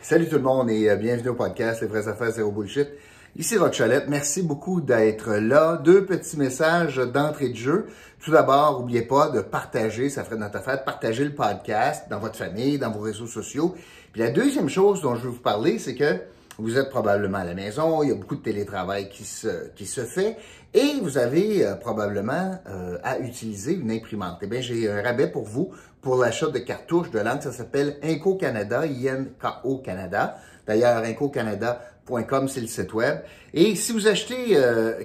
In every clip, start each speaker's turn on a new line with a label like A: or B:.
A: Salut tout le monde et bienvenue au podcast Les vraies affaires zéro bullshit. Ici Roch Chalette, merci beaucoup d'être là. Deux petits messages d'entrée de jeu. Tout d'abord, n'oubliez pas de partager, ça ferait notre affaire, de partager le podcast dans votre famille, dans vos réseaux sociaux. Puis la deuxième chose dont je veux vous parler, c'est que vous êtes probablement à la maison, il y a beaucoup de télétravail qui se fait et vous avez probablement à utiliser une imprimante. Eh bien, j'ai un rabais pour vous pour l'achat de cartouches de langue. Ça s'appelle Inco Canada, I-N-K-O Canada. D'ailleurs, incocanada.com, c'est le site web. Et si vous achetez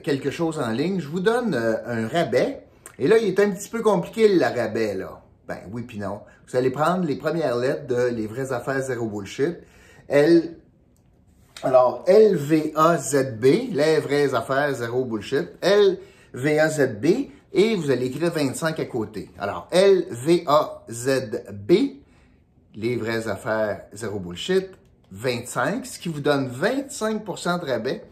A: quelque chose en ligne, je vous donne un rabais. Et là, il est un petit peu compliqué le rabais, là. Ben oui puis non. Vous allez prendre les premières lettres de Les vraies affaires zéro bullshit. Alors, LVAZB, les vraies affaires zéro bullshit, LVAZB, et vous allez écrire 25 à côté. Alors, LVAZB, les vraies affaires zéro bullshit, 25, ce qui vous donne 25% de rabais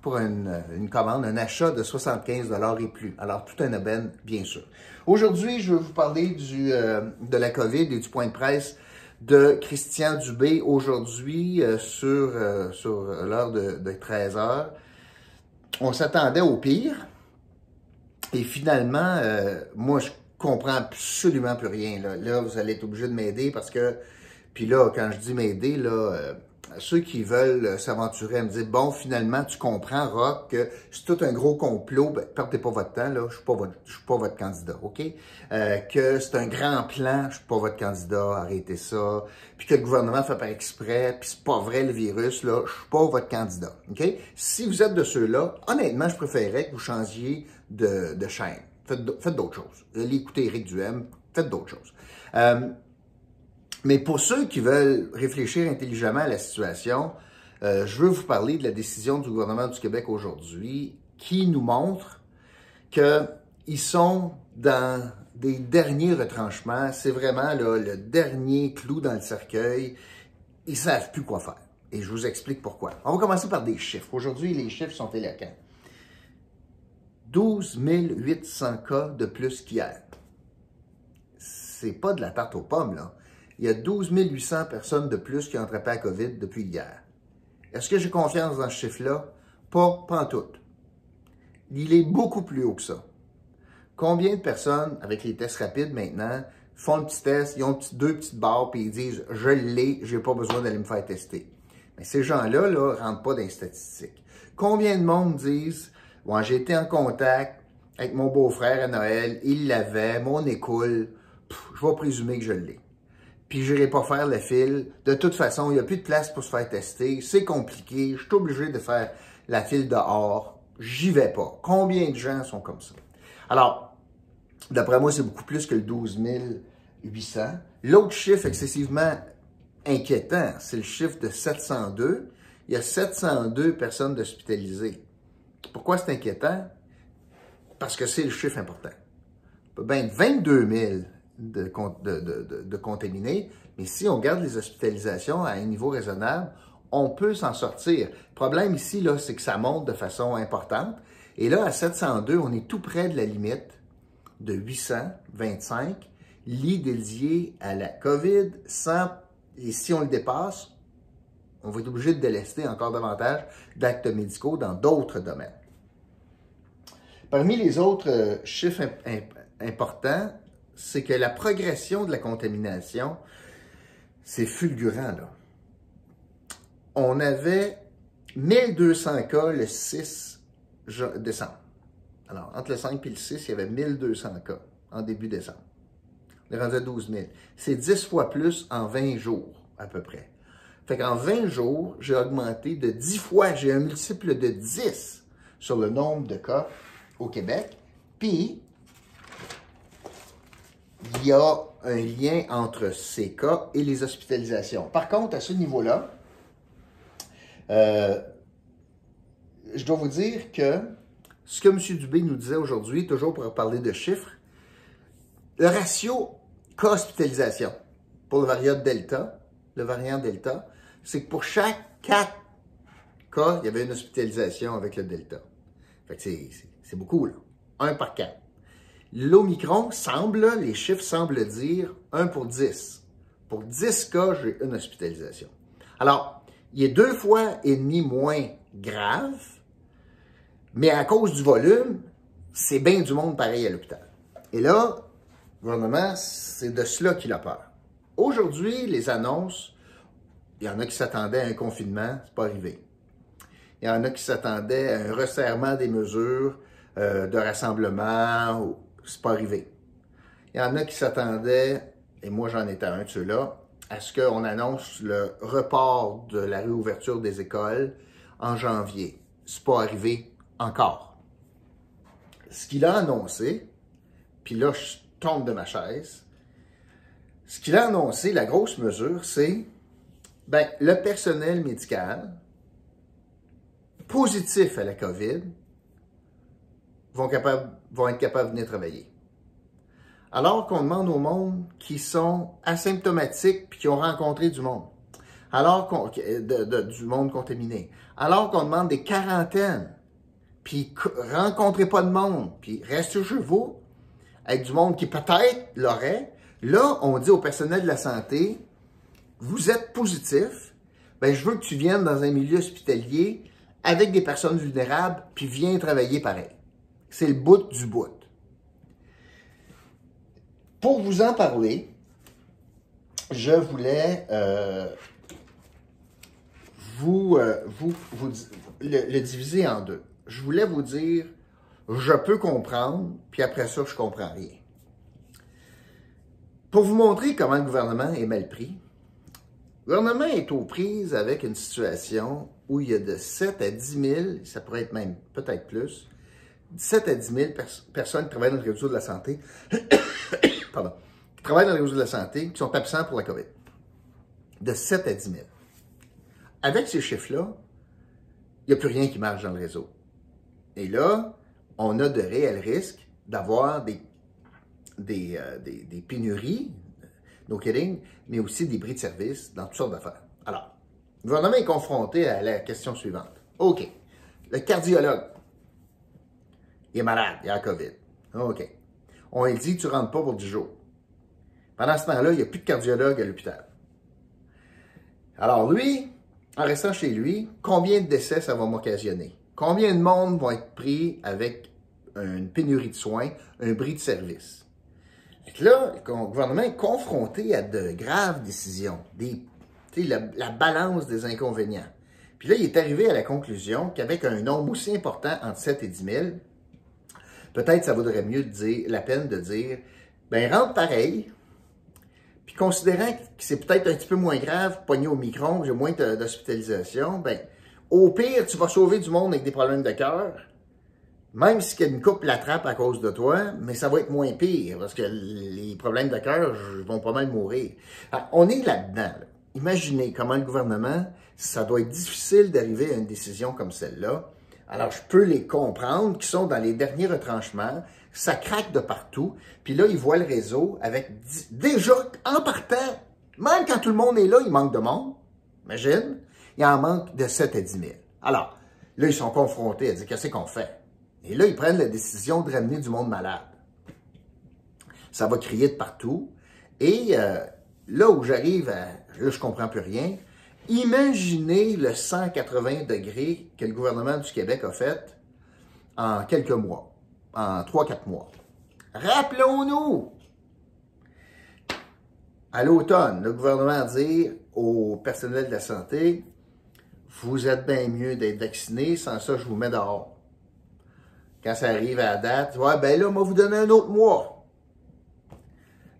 A: pour une commande, un achat de 75 $ et plus. Alors, tout un aubaine, bien sûr. Aujourd'hui, je vais vous parler de la COVID et du point de presse de Christian Dubé aujourd'hui sur l'heure de 13 h. On s'attendait au pire et finalement, moi, je comprends absolument plus rien. Là, vous allez être obligé de m'aider parce que, puis là, quand je dis m'aider, là, ceux qui veulent s'aventurer à me dire, bon, finalement, tu comprends, Roch, que c'est tout un gros complot, ben, perdez pas votre temps, là, je suis pas votre candidat, OK? Que c'est un grand plan, je suis pas votre candidat, arrêtez ça. Puis que le gouvernement fait par exprès, puis c'est pas vrai le virus, là, je suis pas votre candidat, OK? Si vous êtes de ceux-là, honnêtement, je préférerais que vous changiez de chaîne. Faites d'autres choses. Allez écouter Éric Duhem, faites d'autres choses. Mais pour ceux qui veulent réfléchir intelligemment à la situation, je veux vous parler de la décision du gouvernement du Québec aujourd'hui qui nous montre qu'ils sont dans des derniers retranchements. C'est vraiment là, le dernier clou dans le cercueil. Ils ne savent plus quoi faire. Et je vous explique pourquoi. On va commencer par des chiffres. Aujourd'hui, les chiffres sont éloquents. 12 800 cas de plus qu'hier. C'est pas de la tarte aux pommes, là. Il y a 12 800 personnes de plus qui ont attrapé la COVID depuis hier. Est-ce que j'ai confiance dans ce chiffre-là? Pas en tout. Il est beaucoup plus haut que ça. Combien de personnes, avec les tests rapides maintenant, font le petit test, ils ont deux petites barres, puis ils disent « Je l'ai, je n'ai pas besoin d'aller me faire tester ». Mais ces gens-là ne rentrent pas dans les statistiques. Combien de monde disent « Bon, j'ai été en contact avec mon beau-frère à Noël, il l'avait, mon écoule, je vais présumer que je l'ai. » Puis je n'irai pas faire le file. De toute façon, il n'y a plus de place pour se faire tester. C'est compliqué. Je suis obligé de faire la file dehors. J'y vais pas. Combien de gens sont comme ça? Alors, d'après moi, c'est beaucoup plus que le 12 800. L'autre chiffre excessivement inquiétant, c'est le chiffre de 702. Il y a 702 personnes hospitalisées. Pourquoi c'est inquiétant? Parce que c'est le chiffre important. Il peut bien être 22 000 de contaminés, mais si on garde les hospitalisations à un niveau raisonnable, on peut s'en sortir. Le problème ici, là, c'est que ça monte de façon importante. Et là, à 702, on est tout près de la limite de 825 lits dédiés à la COVID. Et si on le dépasse, on va être obligé de délester encore davantage d'actes médicaux dans d'autres domaines. Parmi les autres chiffres importants, c'est que la progression de la contamination, c'est fulgurant, là. On avait 1200 cas le 6 décembre. Alors, entre le 5 et le 6, il y avait 1200 cas en début décembre. On est rendu à 12 000. C'est 10 fois plus en 20 jours, à peu près. Fait qu'en 20 jours, j'ai augmenté de 10 fois, j'ai un multiple de 10 sur le nombre de cas au Québec. Puis, il y a un lien entre ces cas et les hospitalisations. Par contre, à ce niveau-là, je dois vous dire que ce que M. Dubé nous disait aujourd'hui, toujours pour parler de chiffres, le ratio cas-hospitalisation pour le variant Delta, c'est que pour chaque 4 cas, il y avait une hospitalisation avec le Delta. Fait que c'est beaucoup, là. 1 par 4. L'Omicron semble, les chiffres semblent dire 1 pour 10. Pour 10 cas, j'ai une hospitalisation. Alors, il est 2,5 fois moins grave, mais à cause du volume, c'est bien du monde pareil à l'hôpital. Et là, le gouvernement, c'est de cela qu'il a peur. Aujourd'hui, les annonces, il y en a qui s'attendaient à un confinement, c'est pas arrivé. Il y en a qui s'attendaient à un resserrement des mesures de rassemblement, c'est pas arrivé. Il y en a qui s'attendaient, et moi j'en étais un de ceux-là, à ce qu'on annonce le report de la réouverture des écoles en janvier. C'est pas arrivé encore. Ce qu'il a annoncé, puis là je tombe de ma chaise, ce qu'il a annoncé, la grosse mesure, c'est le personnel médical positif à la COVID vont être capables de venir travailler. Alors qu'on demande au monde qui sont asymptomatiques puis qui ont rencontré du monde, du monde contaminé, alors qu'on demande des quarantaines, puis rencontrez pas de monde, puis restez chez vous, avec du monde qui peut-être l'aurait, là, on dit au personnel de la santé, vous êtes positif, je veux que tu viennes dans un milieu hospitalier avec des personnes vulnérables, puis viens travailler pareil. C'est le bout du bout. Pour vous en parler, je voulais le diviser en deux. Je voulais vous dire, je peux comprendre, puis après ça, je comprends rien. Pour vous montrer comment le gouvernement est mal pris, le gouvernement est aux prises avec une situation où il y a de 7 à 10 000, ça pourrait être même peut-être plus, 7 à 10 000 personnes qui travaillent dans le réseau de la santé, pardon, qui travaillent dans le réseau de la santé, qui sont absents pour la COVID. De 7 à 10 000. Avec ces chiffres-là, il n'y a plus rien qui marche dans le réseau. Et là, on a de réels risques d'avoir des pénuries, no kidding, mais aussi des bris de service dans toutes sortes d'affaires. Alors, le gouvernement est confronté à la question suivante. OK, le cardiologue, il est malade, il a la COVID. OK. On lui dit, tu ne rentres pas pour 10 jours. Pendant ce temps-là, il n'y a plus de cardiologue à l'hôpital. Alors lui, en restant chez lui, combien de décès ça va m'occasionner? Combien de monde vont être pris avec une pénurie de soins, un bris de service? Et là, le gouvernement est confronté à de graves décisions, la balance des inconvénients. Puis là, il est arrivé à la conclusion qu'avec un nombre aussi important, entre 7 et 10 000, peut-être ça vaudrait mieux la peine de dire, rentre pareil, puis considérant que c'est peut-être un petit peu moins grave, pogné au micron, j'ai moins d'hospitalisation, au pire, tu vas sauver du monde avec des problèmes de cœur, même si une coupe l'attrape à cause de toi, mais ça va être moins pire, parce que les problèmes de cœur vont pas mal mourir. Alors, on est là-dedans. Là. Imaginez comment le gouvernement, ça doit être difficile d'arriver à une décision comme celle-là. Alors, je peux les comprendre, qui sont dans les derniers retranchements, ça craque de partout, puis là, ils voient le réseau avec, déjà, en partant, même quand tout le monde est là, il manque de monde, imagine, il en manque de 7 à 10 000. Alors, là, ils sont confrontés à dire, qu'est-ce qu'on fait? Et là, ils prennent la décision de ramener du monde malade. Ça va crier de partout, et là où j'arrive à, là, je comprends plus rien, imaginez le 180 degrés que le gouvernement du Québec a fait en quelques mois, en 3-4 mois. Rappelons-nous, à l'automne, le gouvernement dit au personnel de la santé, vous êtes bien mieux d'être vacciné, sans ça, je vous mets dehors. Quand ça arrive à la date, ouais, là, on va vous donner un autre mois.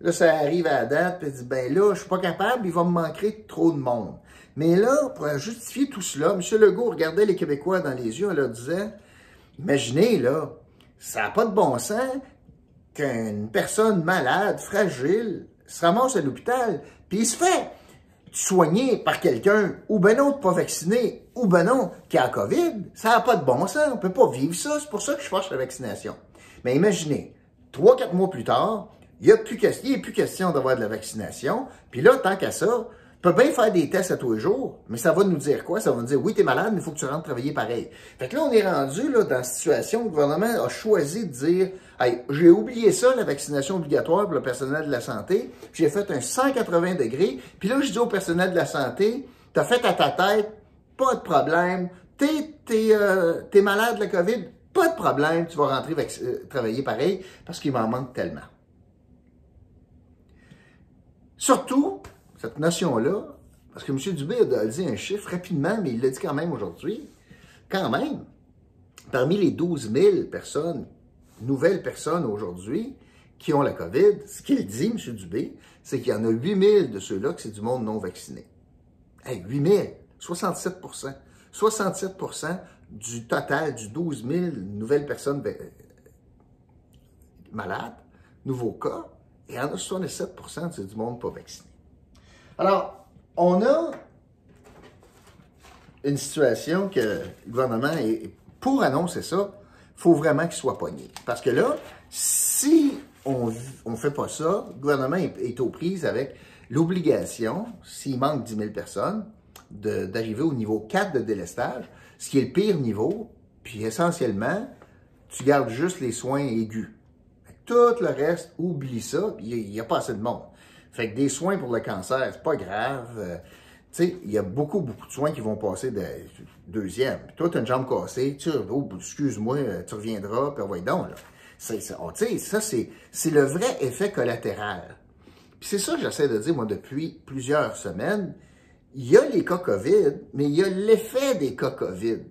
A: Là, ça arrive à la date, puis il dit, là, je suis pas capable, il va me manquer trop de monde. Mais là, pour justifier tout cela, M. Legault regardait les Québécois dans les yeux en leur disant, imaginez, là, ça n'a pas de bon sens qu'une personne malade, fragile, se ramasse à l'hôpital, puis il se fait soigner par quelqu'un, ou non, pas vacciné, ou non, qui a la COVID. Ça n'a pas de bon sens, on ne peut pas vivre ça, c'est pour ça que je force la vaccination. Mais imaginez, 3-4 mois plus tard, il n'est plus question d'avoir de la vaccination, puis là, tant qu'à ça, on peut bien faire des tests à tous les jours, mais ça va nous dire quoi? Ça va nous dire, oui, t'es malade, mais il faut que tu rentres travailler pareil. Fait que là, on est rendu là, dans la situation où le gouvernement a choisi de dire, hey, j'ai oublié ça, la vaccination obligatoire pour le personnel de la santé, j'ai fait un 180 degrés, puis là, je dis au personnel de la santé, t'as fait à ta tête pas de problème. T'es malade de la COVID, pas de problème, tu vas rentrer travailler pareil parce qu'il m'en manque tellement. Surtout, cette notion-là, parce que M. Dubé a dit un chiffre rapidement, mais il l'a dit quand même aujourd'hui, quand même, parmi les 12 000 personnes, nouvelles personnes aujourd'hui, qui ont la COVID, ce qu'il dit, M. Dubé, c'est qu'il y en a 8 000 de ceux-là que c'est du monde non vacciné. Hey, 8 000, 67 67 du total du 12 000 nouvelles personnes malades, nouveaux cas, et il y en a 67 c'est du monde pas vacciné. Alors, on a une situation que le gouvernement, pour annoncer ça, il faut vraiment qu'il soit pogné. Parce que là, si on ne fait pas ça, le gouvernement est aux prises avec l'obligation, s'il manque 10 000 personnes, d'arriver au niveau 4 de délestage, ce qui est le pire niveau, puis essentiellement, tu gardes juste les soins aigus. Tout le reste, oublie ça, il n'y a pas assez de monde. Fait que des soins pour le cancer, c'est pas grave. Tu sais, il y a beaucoup de soins qui vont passer de deuxième. Puis toi, tu as une jambe cassée, excuse-moi, tu reviendras, puis voyons donc, là. Ça, c'est le vrai effet collatéral. Puis c'est ça que j'essaie de dire, moi, depuis plusieurs semaines. Il y a les cas COVID, mais il y a l'effet des cas COVID.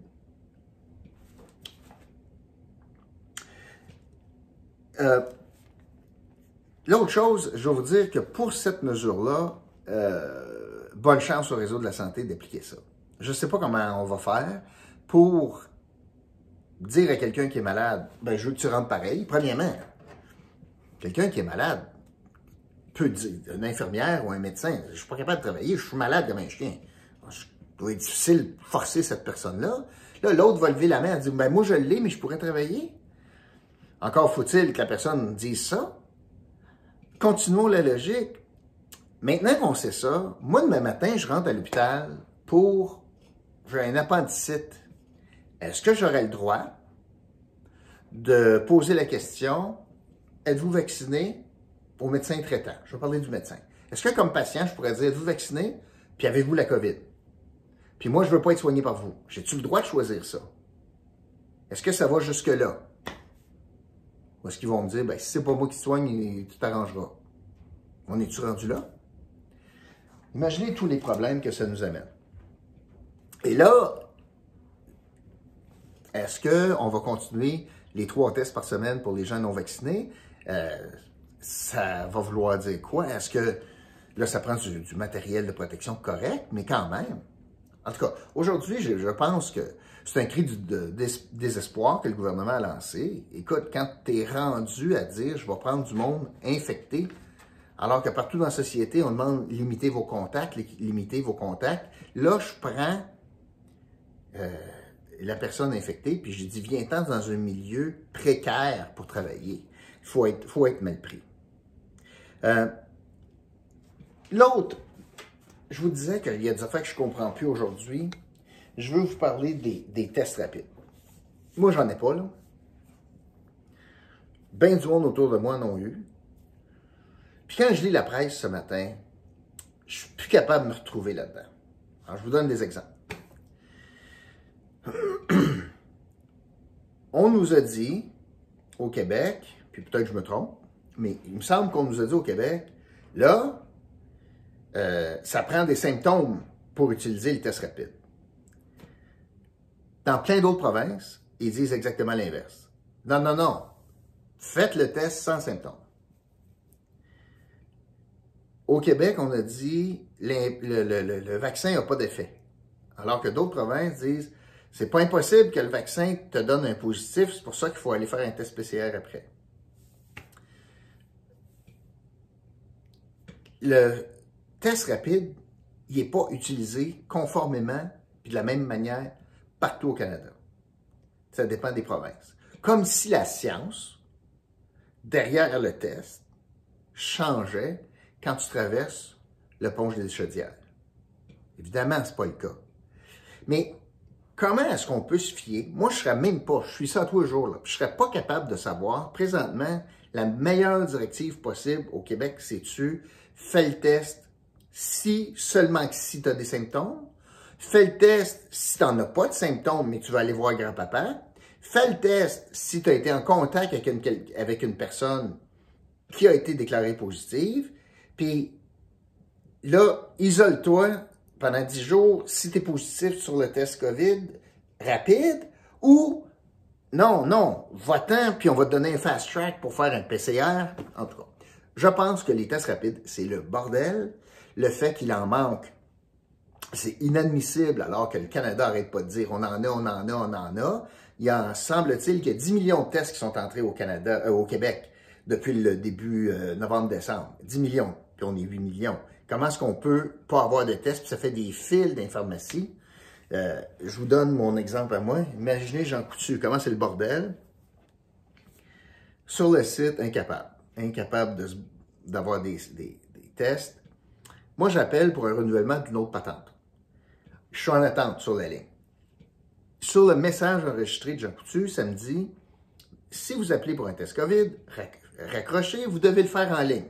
A: L'autre chose, je vais vous dire que pour cette mesure-là, bonne chance au réseau de la santé d'appliquer ça. Je ne sais pas comment on va faire pour dire à quelqu'un qui est malade, ben je veux que tu rentres pareil. Premièrement, quelqu'un qui est malade peut dire, une infirmière ou un médecin, je ne suis pas capable de travailler, je suis malade comme un chien. Ça doit être difficile de forcer cette personne-là. Là, l'autre va lever la main et dire, ben moi je l'ai, mais je pourrais travailler. Encore faut-il que la personne dise ça. Continuons la logique. Maintenant qu'on sait ça, moi, demain matin, je rentre à l'hôpital pour j'ai un appendicite. Est-ce que j'aurais le droit de poser la question, êtes-vous vacciné au médecin traitant? Je vais parler du médecin. Est-ce que comme patient, je pourrais dire, êtes-vous vacciné, puis avez-vous la COVID? Puis moi, je ne veux pas être soigné par vous. J'ai-tu le droit de choisir ça? Est-ce que ça va jusque-là? Ou est-ce qu'ils vont me dire, ben, si c'est pas moi qui soigne, tu t'arrangeras. On est-tu rendu là? Imaginez tous les problèmes que ça nous amène. Et là, est-ce qu'on va continuer les 3 tests par semaine pour les gens non vaccinés? Ça va vouloir dire quoi? Est-ce que là, ça prend du matériel de protection correct, mais quand même? En tout cas, aujourd'hui, je pense que c'est un cri de désespoir que le gouvernement a lancé. Écoute, quand tu es rendu à dire « je vais prendre du monde infecté », alors que partout dans la société, on demande « limitez vos contacts », là, je prends la personne infectée, puis je dis « viens-t'en dans un milieu précaire pour travailler ». Il faut être mal pris. L'autre, je vous disais qu'il y a des affaires que je ne comprends plus aujourd'hui. Je veux vous parler des tests rapides. Moi, j'en ai pas, là. Ben du monde autour de moi en ont eu. Puis quand je lis la presse ce matin, je suis plus capable de me retrouver là-dedans. Alors, je vous donne des exemples. On nous a dit, au Québec, puis peut-être que je me trompe, mais il me semble qu'on nous a dit au Québec, là, ça prend des symptômes pour utiliser le test rapide. Dans plein d'autres provinces, ils disent exactement l'inverse. Non, non, non. Faites le test sans symptômes. Au Québec, on a dit le vaccin n'a pas d'effet. Alors que d'autres provinces disent c'est pas impossible que le vaccin te donne un positif, c'est pour ça qu'il faut aller faire un test PCR après. Le test rapide, il n'est pas utilisé conformément et de la même manière partout au Canada. Ça dépend des provinces. Comme si la science, derrière le test, changeait quand tu traverses le pont des Chaudières. Évidemment, ce n'est pas le cas. Mais comment est-ce qu'on peut se fier? Moi, je ne serais même pas, je suis ça tous les jours, là, je ne serais pas capable de savoir, présentement, la meilleure directive possible au Québec, c'est-tu, fais le test, seulement si tu as des symptômes, Fais le test si tu n'en as pas de symptômes, mais tu vas aller voir grand-papa. Fais le test si tu as été en contact avec une personne qui a été déclarée positive. Puis là, isole-toi pendant 10 jours si tu es positif sur le test COVID rapide ou non, va-t'en, puis on va te donner un fast track pour faire un PCR. En tout cas, je pense que les tests rapides, c'est le bordel. Le fait qu'il en manque, c'est inadmissible, alors que le Canada n'arrête pas de dire on en a. Il y a, semble-t-il, qu'il y a 10 millions de tests qui sont entrés au Canada, au Québec depuis le début novembre-décembre. 10 millions, puis on est 8 millions. Comment est-ce qu'on peut pas avoir de tests, puis ça fait des files dans les pharmacies? Je vous donne mon exemple à moi. Imaginez Jean Coutu, comment c'est le bordel. Sur le site, incapable d'avoir des tests. Moi, j'appelle pour un renouvellement d'une autre patente. Je suis en attente sur la ligne. Sur le message enregistré de Jean Coutu, ça me dit, si vous appelez pour un test COVID, raccrochez, vous devez le faire en ligne.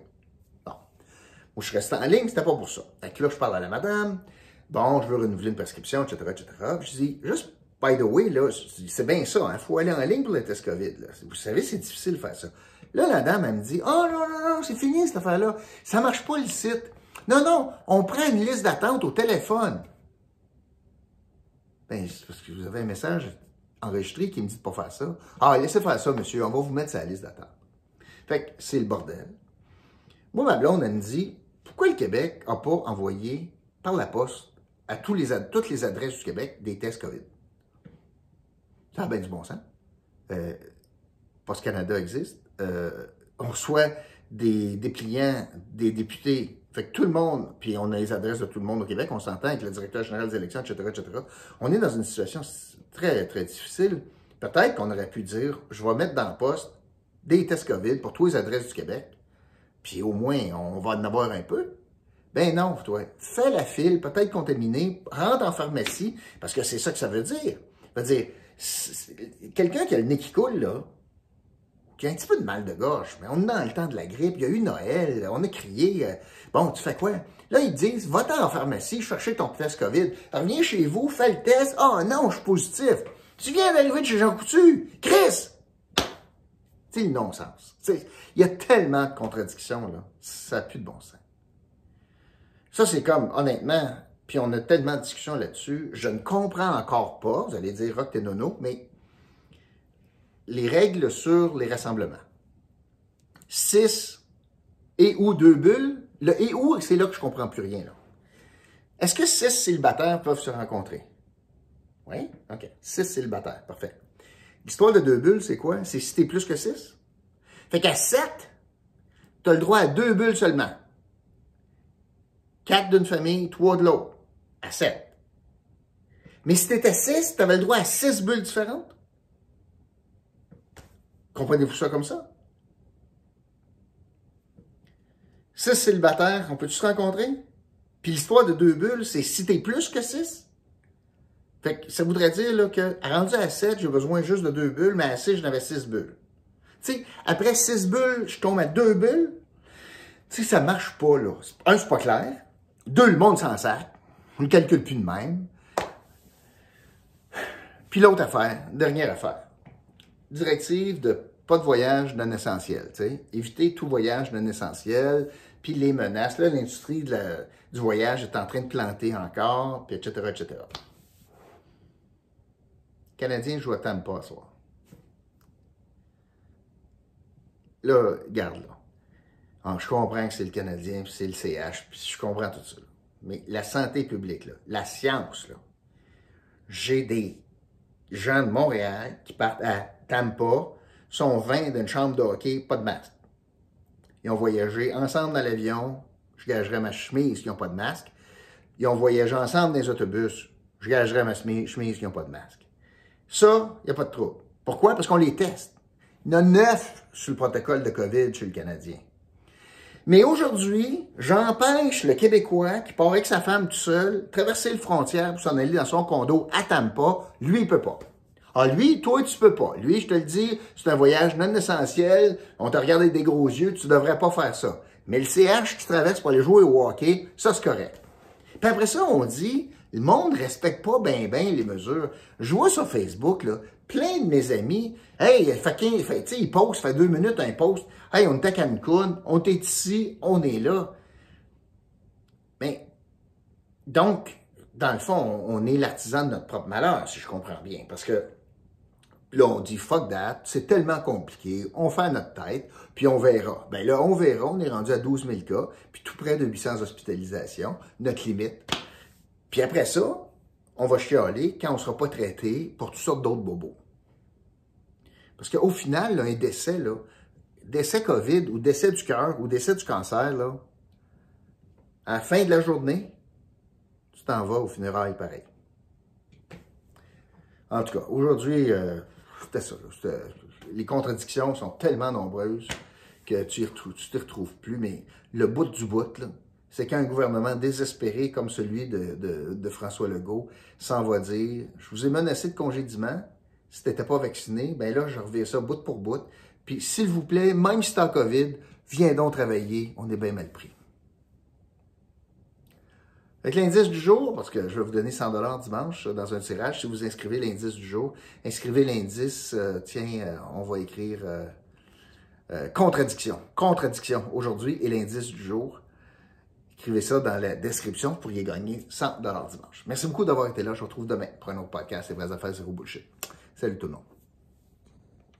A: Bon. Moi, je suis resté en ligne, c'était pas pour ça. Donc là, je parle à la madame. Bon, je veux renouveler une prescription, etc., etc. Puis je dis, juste, by the way, là, c'est bien ça, il faut aller en ligne pour le test COVID. Là. Vous savez, c'est difficile de faire ça. Là, la dame, elle me dit, oh non, c'est fini cette affaire-là. Ça marche pas le site. Non, on prend une liste d'attente au téléphone. Ben, c'est parce que vous avez un message enregistré qui me dit de pas faire ça. Ah, laissez faire ça, monsieur, on va vous mettre sur la liste d'attente. Fait que c'est le bordel. Moi, ma blonde, elle me dit, pourquoi le Québec n'a pas envoyé par la poste à toutes les adresses du Québec des tests COVID? Ça a bien du bon sens. Post Canada existe. On reçoit des dépliants, des députés. Fait que tout le monde, puis on a les adresses de tout le monde au Québec, on s'entend avec le directeur général des élections, etc., etc. On est dans une situation très, très difficile. Peut-être qu'on aurait pu dire, je vais mettre dans le poste des tests COVID pour toutes les adresses du Québec, puis au moins, on va en avoir un peu. Ben non, toi, fais la file, peut-être contaminée, rentre en pharmacie, parce que c'est ça que ça veut dire. Ça veut dire, quelqu'un qui a le nez qui coule, là, qui a un petit peu de mal de gorge, mais on est dans le temps de la grippe, il y a eu Noël, on a crié, bon, tu fais quoi? Là, ils disent, va-t'en en pharmacie, chercher ton test COVID, reviens chez vous, fais le test, ah non, je suis positif. Tu viens d'arriver de chez Jean Coutu, Chris! C'est le non-sens. Il y a tellement de contradictions, là, ça n'a plus de bon sens. Ça, c'est comme, honnêtement, puis on a tellement de discussions là-dessus, je ne comprends encore pas, vous allez dire, rock t'es nono, mais les règles sur les rassemblements. 6 et ou 2 bulles, le et ou, c'est là que je ne comprends plus rien. Est-ce que 6 célibataires peuvent se rencontrer? Oui? OK. 6 célibataires, parfait. L'histoire de 2 bulles, c'est quoi? C'est si t'es plus que 6. Fait qu'à 7, tu as le droit à 2 bulles seulement. 4 d'une famille, 3 de l'autre. À 7. Mais si tu étais 6, tu avais le droit à 6 bulles différentes. Comprenez-vous ça comme ça? 6 célibataires, on peut-tu se rencontrer? Puis l'histoire de 2 bulles, c'est si tu es plus que 6. Fait que ça voudrait dire là, que, rendu à 7, j'ai besoin juste de 2 bulles, mais à 6, j'en avais 6 bulles. Tu sais, après 6 bulles, je tombe à 2 bulles. Tu sais, ça marche pas, là. Un, c'est pas clair. 2, le monde s'en sac. On ne calcule plus de même. Puis l'autre affaire, dernière affaire. Directive de pas de voyage non essentiel, tu sais. Éviter tout voyage non essentiel, puis les menaces. Là, l'industrie du voyage est en train de planter encore, puis etc., etc. Les Canadiens jouent à Tampa ce soir. Là, regarde, là. Alors, je comprends que c'est le Canadien, puis c'est le CH, puis je comprends tout ça. Là. Mais la santé publique, là, la science, là, j'ai des gens de Montréal qui partent à Tampa, sont 20 d'une chambre de hockey, pas de masque. Ils ont voyagé ensemble dans l'avion, je gagerais ma chemise qui n'ont pas de masque. Ils ont voyagé ensemble dans les autobus, je gagerais ma chemise qui n'ont pas de masque. Ça, il n'y a pas de trouble. Pourquoi? Parce qu'on les teste. Il y en a 9 sur le protocole de COVID chez le Canadien. Mais aujourd'hui, j'empêche le Québécois qui part avec sa femme tout seul, traverser le frontière pour s'en aller dans son condo à Tampa. Lui, il peut pas. Ah, lui, toi, tu peux pas. Lui, je te le dis, c'est un voyage non essentiel. On t'a regardé avec des gros yeux, tu devrais pas faire ça. Mais le CH qui traverse pour aller jouer au hockey, ça, c'est correct. Puis après ça, on dit, Le monde ne respecte pas bien les mesures. Je vois sur Facebook, là, plein de mes amis, hey, ils postent, ça fait 2 minutes un post, hey, on est à Cancun, on est ici, on est là. Mais, donc, dans le fond, on est l'artisan de notre propre malheur, si je comprends bien. Parce que là, on dit fuck that, c'est tellement compliqué, on fait à notre tête, puis on verra. Ben là, on verra, on est rendu à 12 000 cas, puis tout près de 800 hospitalisations, notre limite. Puis après ça, on va chialer quand on ne sera pas traité pour toutes sortes d'autres bobos. Parce qu'au final, là, un décès, là, décès COVID ou décès du cœur ou décès du cancer, là, à la fin de la journée, tu t'en vas au funérailles pareil. En tout cas, aujourd'hui, c'était ça. Les contradictions sont tellement nombreuses que tu ne te retrouves plus. Mais le bout du bout, c'est qu'un gouvernement désespéré comme celui de François Legault s'en va dire « Je vous ai menacé de congédiement. Si tu n'étais pas vacciné, ben là, je reviens ça bout pour bout. Puis, s'il vous plaît, même si tu as COVID, viens donc travailler. On est bien mal pris. » Avec l'indice du jour, parce que je vais vous donner 100 $ dimanche dans un tirage, si vous inscrivez l'indice du jour, inscrivez l'indice, on va écrire contradiction. Contradiction aujourd'hui et l'indice du jour. Écrivez ça dans la description, vous pourriez gagner 100 $ dimanche. Merci beaucoup d'avoir été là. Je vous retrouve demain pour un autre podcast. C'est Vraies Affaires, Zéro Bullshit. Salut tout le monde.